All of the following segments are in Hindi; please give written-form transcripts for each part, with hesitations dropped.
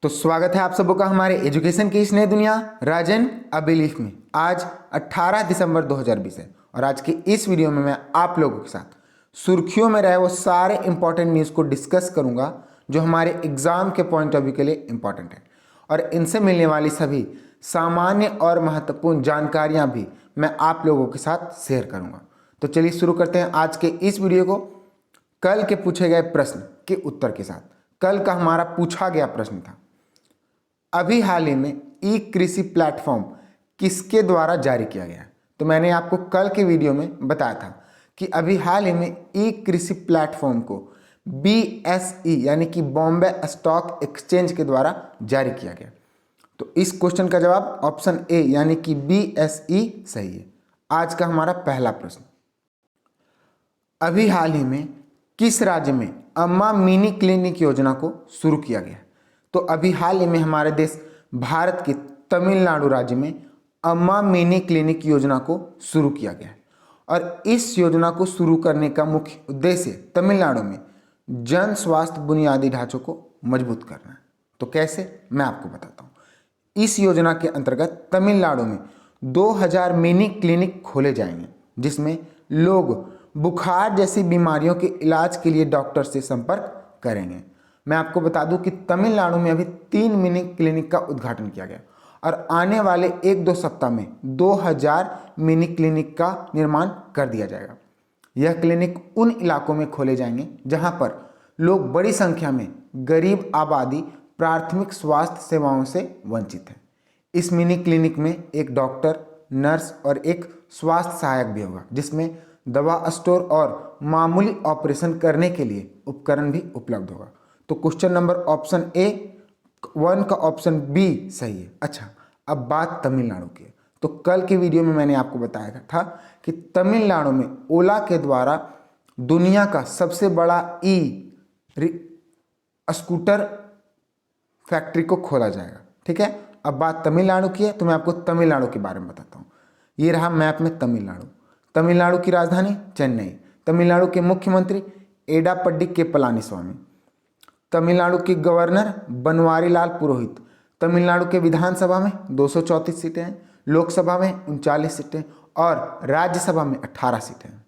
तो स्वागत है आप सबों का हमारे एजुकेशन की इस नई दुनिया राजन अबिलीफ में। आज 18 दिसंबर 2020 है और आज के इस वीडियो में मैं आप लोगों के साथ सुर्खियों में रहे वो सारे इंपॉर्टेंट न्यूज़ को डिस्कस करूंगा जो हमारे एग्जाम के पॉइंट ऑफ व्यू के लिए इंपॉर्टेंट है, और इनसे मिलने वाली सभी सामान्य और महत्वपूर्ण जानकारियाँ भी मैं आप लोगों के साथ शेयर करूँगा। तो चलिए शुरू करते हैं आज के इस वीडियो को कल के पूछे गए प्रश्न के उत्तर के साथ। कल का हमारा पूछा गया प्रश्न था, अभी हाल ही में ई कृषि प्लेटफॉर्म किसके द्वारा जारी किया गया है। तो मैंने आपको कल के वीडियो में बताया था कि अभी हाल ही में ई कृषि प्लेटफॉर्म को BSE यानी कि बॉम्बे स्टॉक एक्सचेंज के द्वारा जारी किया गया। तो इस क्वेश्चन का जवाब ऑप्शन ए यानी कि BSE सही है। आज का हमारा पहला प्रश्न, अभी हाल ही में किस राज्य में अम्मा मिनी क्लिनिक योजना को शुरू किया गया। तो अभी हाल ही में हमारे देश भारत के तमिलनाडु राज्य में अम्मा मिनी क्लिनिक योजना को शुरू किया गया है, और इस योजना को शुरू करने का मुख्य उद्देश्य तमिलनाडु में जन स्वास्थ्य बुनियादी ढांचों को मजबूत करना है। तो कैसे, मैं आपको बताता हूँ। इस योजना के अंतर्गत तमिलनाडु में 2000 मिनी क्लिनिक खोले जाएंगे जिसमें लोग बुखार जैसी बीमारियों के इलाज के लिए डॉक्टर से संपर्क करेंगे। मैं आपको बता दूं कि तमिलनाडु में अभी 3 मिनी क्लिनिक का उद्घाटन किया गया और आने वाले 1-2 सप्ताह में 2000 मिनी क्लिनिक का निर्माण कर दिया जाएगा। यह क्लिनिक उन इलाकों में खोले जाएंगे जहां पर लोग बड़ी संख्या में गरीब आबादी प्राथमिक स्वास्थ्य सेवाओं से वंचित है। इस मिनी क्लिनिक में एक डॉक्टर, नर्स और एक स्वास्थ्य सहायक भी होगा, जिसमें दवा स्टोर और मामूली ऑपरेशन करने के लिए उपकरण भी उपलब्ध होगा। तो क्वेश्चन नंबर ऑप्शन ए 1 का ऑप्शन बी सही है। अच्छा, अब बात तमिलनाडु की है। तो कल के वीडियो में मैंने आपको बताया था कि तमिलनाडु में ओला के द्वारा दुनिया का सबसे बड़ा स्कूटर फैक्ट्री को खोला जाएगा। ठीक है, अब बात तमिलनाडु की है तो मैं आपको तमिलनाडु के बारे में बताता हूँ। ये रहा मैप में तमिलनाडु। तमिलनाडु की राजधानी चेन्नई, तमिलनाडु के मुख्यमंत्री एडापड्डी के पलानीस्वामी, तमिलनाडु के गवर्नर बनवारी लाल पुरोहित, तमिलनाडु के विधानसभा में 234 सीटें हैं, लोकसभा में 39 सीटें और राज्यसभा में 18 सीटें हैं।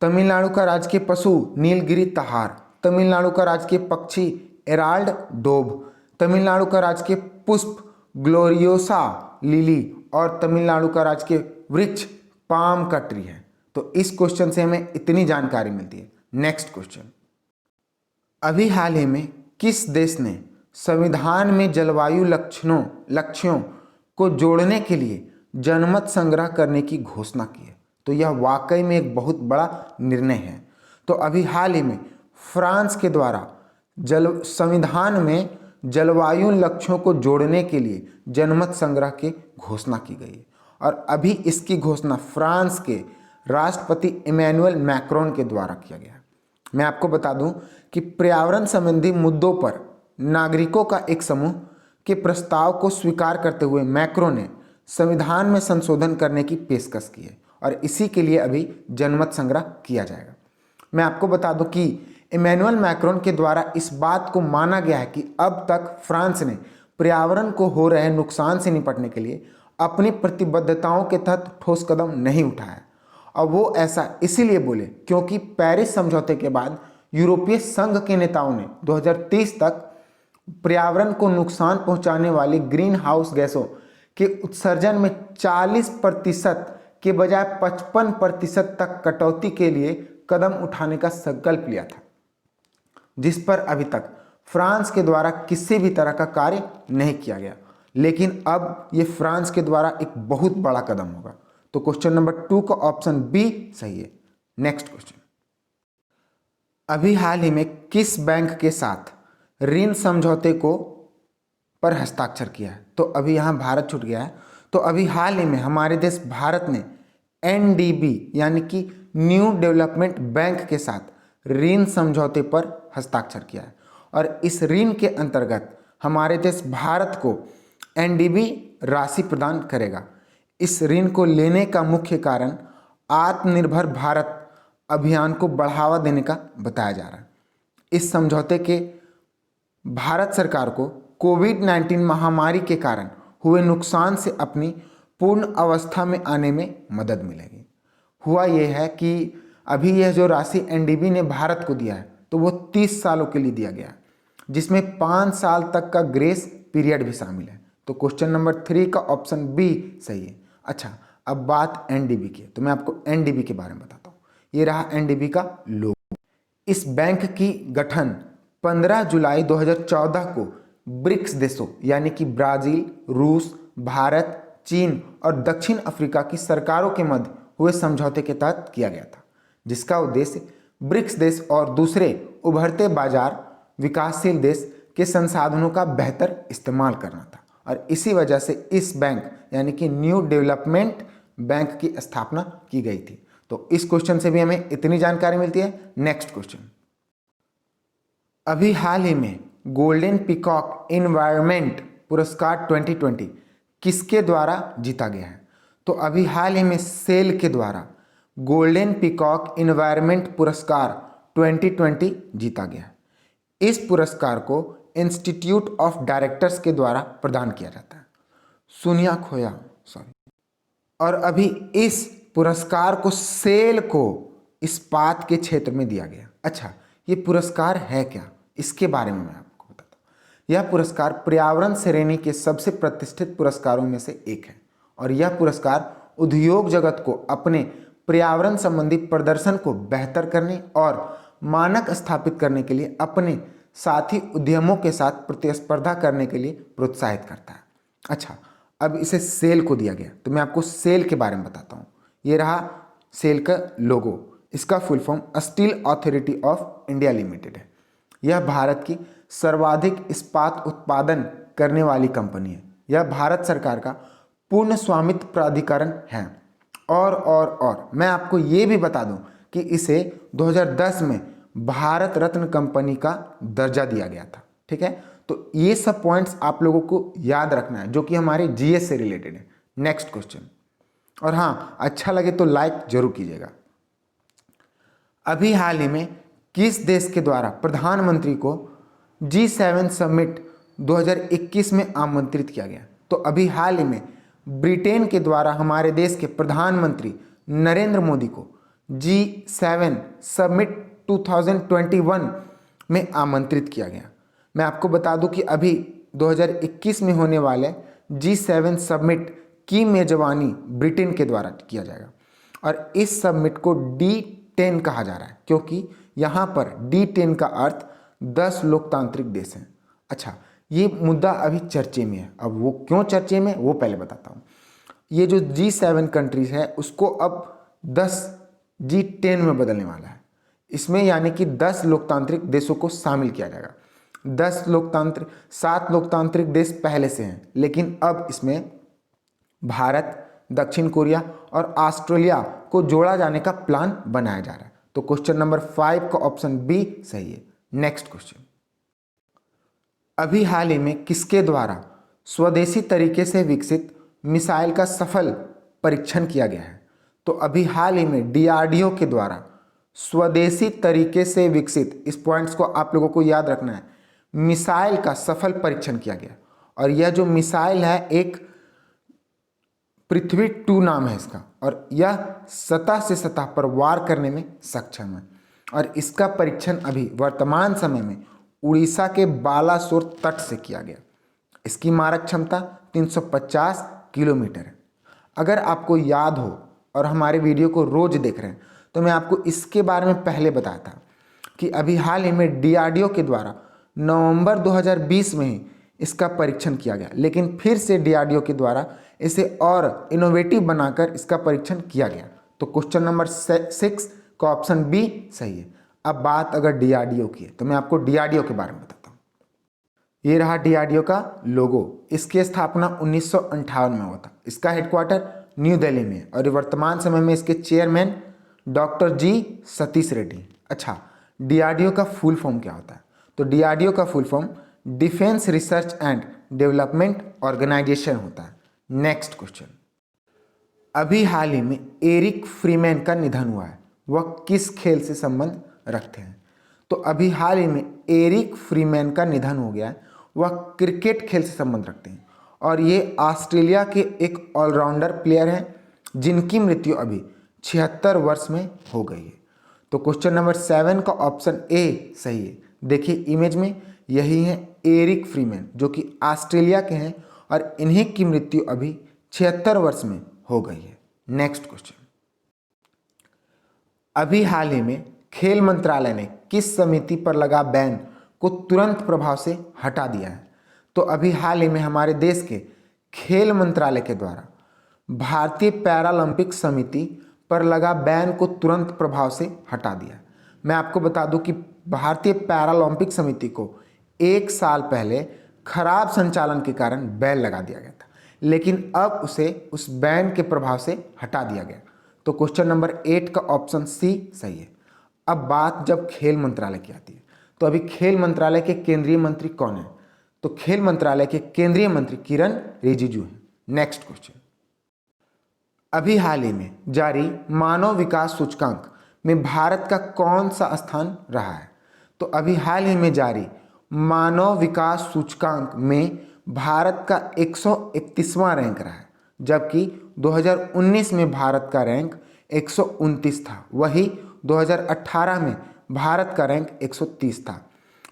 तमिलनाडु का राजकीय पशु नीलगिरी तहार, तमिलनाडु का राजकीय पक्षी एराल्ड डोब, तमिलनाडु का राजकीय पुष्प ग्लोरियोसा लिली और तमिलनाडु का राजकीय वृक्ष पाम का ट्री है। तो इस क्वेश्चन से हमें इतनी जानकारी मिलती है। नेक्स्ट क्वेश्चन, अभी हाल ही में किस देश ने संविधान में जलवायु लक्ष्यों को जोड़ने के लिए जनमत संग्रह करने की घोषणा की है। तो यह वाकई में एक बहुत बड़ा निर्णय है। तो अभी हाल ही में फ्रांस के द्वारा संविधान में जलवायु लक्ष्यों को जोड़ने के लिए जनमत संग्रह की घोषणा की गई है, और अभी इसकी घोषणा फ्रांस के राष्ट्रपति इमैनुअल मैक्रोन के द्वारा किया गया है। मैं आपको बता दूं कि पर्यावरण संबंधी मुद्दों पर नागरिकों का एक समूह के प्रस्ताव को स्वीकार करते हुए मैक्रोन ने संविधान में संशोधन करने की पेशकश की है, और इसी के लिए अभी जनमत संग्रह किया जाएगा। मैं आपको बता दूं कि इमैनुअल मैक्रोन के द्वारा इस बात को माना गया है कि अब तक फ्रांस ने पर्यावरण को हो रहे नुकसान से निपटने के लिए अपनी प्रतिबद्धताओं के तहत ठोस कदम नहीं उठाया, और वो ऐसा इसीलिए बोले क्योंकि पेरिस समझौते के बाद यूरोपीय संघ के नेताओं ने 2030 तक पर्यावरण को नुकसान पहुंचाने वाली ग्रीन हाउस गैसों के उत्सर्जन में 40% के बजाय 55% तक कटौती के लिए कदम उठाने का संकल्प लिया था, जिस पर अभी तक फ्रांस के द्वारा किसी भी तरह का कार्य नहीं किया गया। लेकिन अब ये फ्रांस के द्वारा एक बहुत बड़ा कदम होगा। तो क्वेश्चन नंबर 2 का ऑप्शन बी सही है। नेक्स्ट क्वेश्चन, अभी हाल ही में किस बैंक के साथ ऋण समझौते को पर हस्ताक्षर किया है। तो अभी यहाँ भारत छूट गया है। तो अभी हाल ही में हमारे देश भारत ने NDB यानी कि न्यू डेवलपमेंट बैंक के साथ ऋण समझौते पर हस्ताक्षर किया है, और इस ऋण के अंतर्गत हमारे देश भारत को NDB राशि प्रदान करेगा। इस ऋण को लेने का मुख्य कारण आत्मनिर्भर भारत अभियान को बढ़ावा देने का बताया जा रहा है। इस समझौते के भारत सरकार को कोविड-19 महामारी के कारण हुए नुकसान से अपनी पूर्ण अवस्था में आने में मदद मिलेगी। हुआ यह है कि अभी यह जो राशि एनडीबी ने भारत को दिया है तो वो 30 सालों के लिए दिया गया है, जिसमें 5 साल तक का ग्रेस पीरियड भी शामिल है। तो क्वेश्चन नंबर 3 का ऑप्शन बी सही है। अच्छा, अब बात एनडीबी की है, तो मैं आपको एनडीबी के बारे में बताता हूँ। ये रहा एनडीबी का लोगो। इस बैंक की गठन 15 जुलाई 2014 को ब्रिक्स देशों यानी कि ब्राजील, रूस, भारत, चीन और दक्षिण अफ्रीका की सरकारों के मध्य हुए समझौते के तहत किया गया था, जिसका उद्देश्य ब्रिक्स देश और दूसरे उभरते बाजार विकासशील देश के संसाधनों का बेहतर इस्तेमाल करना था। और इसी वजह से इस बैंक यानी कि न्यू डेवलपमेंट बैंक की स्थापना की गई थी। तो इस क्वेश्चन से भी हमें इतनी जानकारी मिलती है। नेक्स्ट क्वेश्चन, अभी हाल ही में गोल्डन पीकॉक एनवायरनमेंट पुरस्कार 2020 किसके द्वारा जीता गया है? तो अभी हाल ही में सेल के द्वारा गोल्डन पीकॉक एनवायरनमेंट पुरस्कार 2020 जीता गया है। इस पुरस्कार को इंस्टीट्यूट ऑफ डायरेक्टर्स के द्वारा प्रदान किया जाता है। सुनिया खोया सॉरी। और अभी इस पुरस्कार को सेल को इस्पात के क्षेत्र में दिया गया। अच्छा, ये पुरस्कार है क्या, इसके बारे में मैं आपको बताता हूँ। यह पुरस्कार पर्यावरण श्रेणी के सबसे प्रतिष्ठित पुरस्कारों में से एक है और यह पुरस्कार उद्योग जगत को अपने पर्यावरण संबंधी प्रदर्शन को बेहतर करने और मानक स्थापित करने के लिए अपने साथी उद्यमों के साथ प्रतिस्पर्धा करने के लिए प्रोत्साहित करता है। अच्छा, अब इसे सेल को दिया गया तो मैं आपको सेल के बारे में बताता हूँ। ये रहा सेल का लोगो। इसका full form steel authority of India limited है। यह भारत की सर्वाधिक इस्पात उत्पादन करने वाली कंपनी है। यह भारत सरकार का पूर्ण स्वामित्व प्राधिकरण है। और मैं आपको ये भी बता दूं कि इसे 2010 में भारत रत्न कंपनी का दर्जा दिया गया था। ठीक है, तो ये सब पॉइंट्स आप लोगों को याद रखना है जो कि हमारे जीएस से रिलेटेड है। नेक्स्ट क्वेश्चन, और हाँ, अच्छा लगे तो लाइक जरूर कीजिएगा। अभी हाल ही में किस देश के द्वारा प्रधानमंत्री को G7 समिट 2021 में आमंत्रित किया गया? तो अभी हाल ही में ब्रिटेन के द्वारा हमारे देश के प्रधानमंत्री नरेंद्र मोदी को G7 समिट 2021 में आमंत्रित किया गया। मैं आपको बता दूं कि अभी 2021 में होने वाले G7 समिट की मेजबानी ब्रिटेन के द्वारा किया जाएगा और इस समिट को D10 कहा जा रहा है क्योंकि यहाँ पर D10 का अर्थ 10 लोकतांत्रिक देश हैं। अच्छा, ये मुद्दा अभी चर्चे में है। अब वो क्यों चर्चे में, वो पहले बताता हूँ। ये जो G7 कंट्रीज है उसको अब 10 G10 में बदलने वाला है। इसमें यानी कि 10 लोकतांत्रिक देशों को शामिल किया जाएगा। 7 लोकतांत्रिक देश पहले से हैं, लेकिन अब इसमें भारत, दक्षिण कोरिया और ऑस्ट्रेलिया को जोड़ा जाने का प्लान बनाया जा रहा है। तो क्वेश्चन नंबर 5 का ऑप्शन बी सही है। नेक्स्ट क्वेश्चन, अभी हाल ही में किसके द्वारा स्वदेशी तरीके से विकसित मिसाइल का सफल परीक्षण किया गया है? तो अभी हाल ही में डीआरडीओ के द्वारा स्वदेशी तरीके से विकसित, इस पॉइंट्स को आप लोगों को याद रखना है, मिसाइल का सफल परीक्षण किया गया। और यह जो मिसाइल है एक पृथ्वी 2 नाम है इसका और यह सतह से सतह पर वार करने में सक्षम है और इसका परीक्षण अभी वर्तमान समय में उड़ीसा के बालासोर तट से किया गया। इसकी मारक क्षमता 350 किलोमीटर है। अगर आपको याद हो और हमारे वीडियो को रोज देख रहे हैं तो मैं आपको इसके बारे में पहले बताया था कि अभी हाल ही में डीआरडीओ के द्वारा नवंबर 2020 में ही इसका परीक्षण किया गया, लेकिन फिर से डीआरडीओ के द्वारा इसे और इनोवेटिव बनाकर इसका परीक्षण किया गया। तो क्वेश्चन नंबर 6 का ऑप्शन बी सही है। अब बात अगर डीआरडीओ की है तो मैं आपको डीआरडीओ के बारे में बताता हूँ। ये रहा डीआरडीओ का लोगो। इसकी स्थापना 1958 में हुआ था। इसका हेडक्वार्टर न्यू दिल्ली में है और वर्तमान समय में इसके चेयरमैन डॉक्टर जी सतीश रेड्डी। अच्छा, डीआरडीओ का फुल फॉर्म क्या होता है? तो डीआरडीओ का full form defence research and development organisation होता है। नेक्स्ट क्वेश्चन, अभी हाल ही में एरिक फ्रीमैन का निधन हुआ है। वह किस खेल से संबंध रखते हैं? तो अभी हाल ही में एरिक फ्रीमैन का निधन हो गया है। वह क्रिकेट खेल से संबंध रखते हैं और ये ऑस्ट्रेलिया के एक ऑलराउंडर प्लेयर हैं जिनकी मृत्यु अभी 76 वर्ष में हो गई है। तो क्वेश्चन नंबर 7 का ऑप्शन ए सही है। देखिए इमेज में यही है एरिक फ्रीमैन जो कि ऑस्ट्रेलिया के हैं और इन्हीं की मृत्यु अभी 76 वर्ष में हो गई है। नेक्स्ट क्वेश्चन, अभी हाल ही में खेल मंत्रालय ने किस समिति पर लगा बैन को तुरंत प्रभाव से हटा दिया है? तो अभी हाल ही में हमारे देश के खेल मंत्रालय के द्वारा भारतीय पैरालंपिक समिति पर लगा बैन को तुरंत प्रभाव से हटा दिया। मैं आपको बता दूं कि भारतीय पैरालंपिक समिति को 1 साल पहले खराब संचालन के कारण बैन लगा दिया गया था, लेकिन अब उसे उस बैन के प्रभाव से हटा दिया गया। तो क्वेश्चन नंबर 8 का ऑप्शन सी सही है। अब बात जब खेल मंत्रालय की आती है तो अभी खेल मंत्रालय के केंद्रीय मंत्री कौन है? तो खेल मंत्रालय के केंद्रीय मंत्री किरण रिजिजू हैं। नेक्स्ट क्वेश्चन, अभी हाल ही में जारी मानव विकास सूचकांक में भारत का कौन सा स्थान रहा है? तो अभी हाल ही में जारी मानव विकास सूचकांक में भारत का 131वां रैंक रहा है, जबकि 2019 में भारत का रैंक 129 था। वही 2018 में भारत का रैंक 130 था।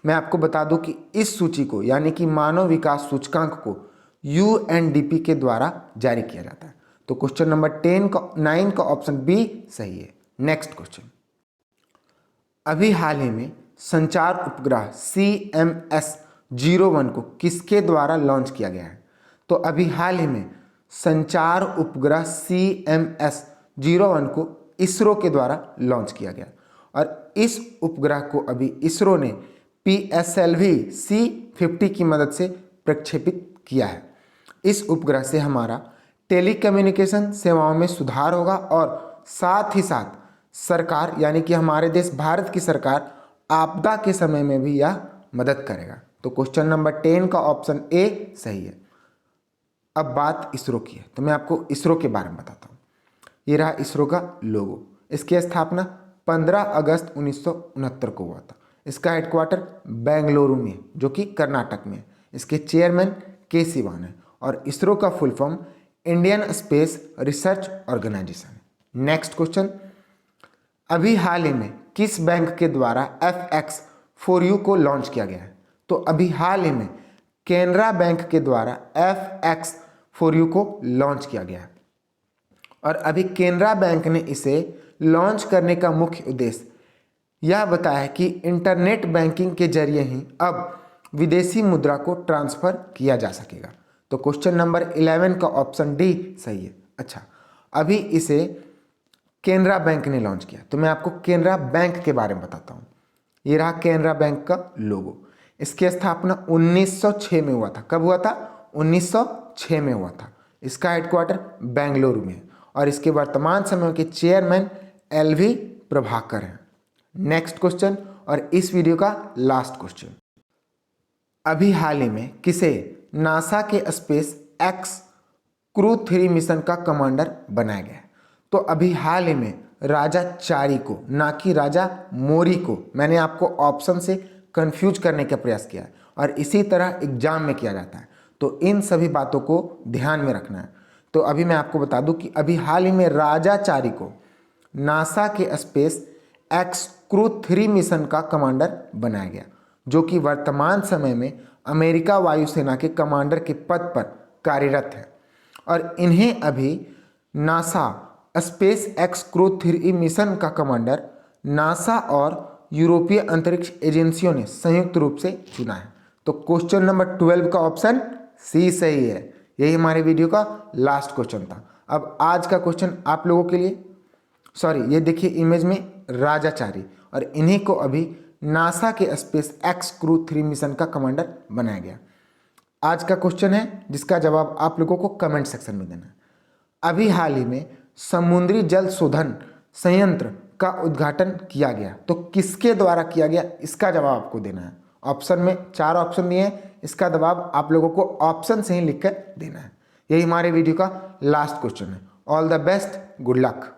मैं आपको बता दूं कि इस सूची को यानी कि मानव विकास सूचकांक को यूएनडीपी के द्वारा जारी किया जाता है। तो क्वेश्चन नंबर 9 का ऑप्शन बी सही है। नेक्स्ट क्वेश्चन, अभी हाल ही में संचार उपग्रह CMS-01 को किसके द्वारा लॉन्च किया गया है? तो अभी हाल ही में संचार उपग्रह CMS-01 को इसरो के द्वारा लॉन्च किया गया और इस उपग्रह को अभी इसरो ने PSLV-C50 की मदद से प्रक्षेपित किया है। इस उपग्रह से हमारा टेलीकम्युनिकेशन सेवाओं में सुधार होगा और साथ ही साथ सरकार यानी कि हमारे देश भारत की सरकार आपदा के समय में भी यह मदद करेगा। तो क्वेश्चन नंबर 10 का ऑप्शन ए सही है। अब बात इसरो की है तो मैं आपको इसरो के बारे में बताता हूँ। ये रहा इसरो का लोगो। इसकी स्थापना 15 अगस्त 1969 को हुआ था। इसका हेडक्वार्टर बेंगलुरु में जो कि कर्नाटक में है। इसके चेयरमैन के सिवान है और इसरो का full form Indian space research organisation है। नेक्स्ट क्वेश्चन, अभी हाल ही में किस बैंक के द्वारा FX4U को लॉन्च किया गया है? तो अभी हाल ही में केनरा बैंक के द्वारा FX4U को लॉन्च किया गया है और अभी केनरा बैंक ने इसे लॉन्च करने का मुख्य उद्देश्य यह बताया है कि इंटरनेट बैंकिंग के जरिए ही अब विदेशी मुद्रा को ट्रांसफर किया जा सकेगा। तो क्वेश्चन नंबर 11 का ऑप्शन डी सही है। अच्छा, अभी इसे केनरा बैंक ने लॉन्च किया तो मैं आपको केनरा बैंक के बारे में बताता हूँ। ये रहा केनरा बैंक का लोगो। इसकी स्थापना 1906 में हुआ था। कब हुआ था? 1906 में हुआ था। इसका हेडक्वार्टर बेंगलुरु में है और इसके वर्तमान समय के चेयरमैन LV प्रभाकर हैं। नेक्स्ट क्वेश्चन और इस वीडियो का लास्ट क्वेश्चन, अभी हाल ही में किसे नासा के स्पेस एक्स क्रू 3 मिशन का कमांडर बनाया गया है? तो अभी हाल ही में राजा चारी को, ना कि राजा मोरी को, मैंने आपको ऑप्शन से कंफ्यूज करने का प्रयास किया है और इसी तरह एग्जाम में किया जाता है, तो इन सभी बातों को ध्यान में रखना है। तो अभी मैं आपको बता दूं कि अभी हाल ही में राजा चारी को नासा के स्पेस एक्स क्रू 3 मिशन का कमांडर बनाया गया, जो कि वर्तमान समय में अमेरिका वायुसेना के कमांडर के पद पर कार्यरत है और इन्हें अभी NASA space x crew 3 mission का कमांडर नासा और यूरोपीय अंतरिक्ष एजेंसियों ने संयुक्त रूप से चुना है। तो क्वेश्चन नंबर 12 का ऑप्शन सी सही है। यही हमारे वीडियो का लास्ट क्वेश्चन था। अब आज का क्वेश्चन आप लोगों के लिए, ये देखिए इमेज में राजाचारी और इन्हीं को अभी नासा के स्पेस एक्स क्रू 3 मिशन का कमांडर बनाया गया। आज का क्वेश्चन है जिसका जवाब आप लोगों को कमेंट सेक्शन में देना है। अभी हाल ही में समुद्री जल शोधन संयंत्र का उद्घाटन किया गया, तो किसके द्वारा किया गया इसका जवाब आपको देना है। ऑप्शन में 4 ऑप्शन दिए हैं, इसका जवाब आप लोगों को ऑप्शन से ही लिखकर देना है। यही हमारे वीडियो का लास्ट क्वेश्चन है। All the best, good luck.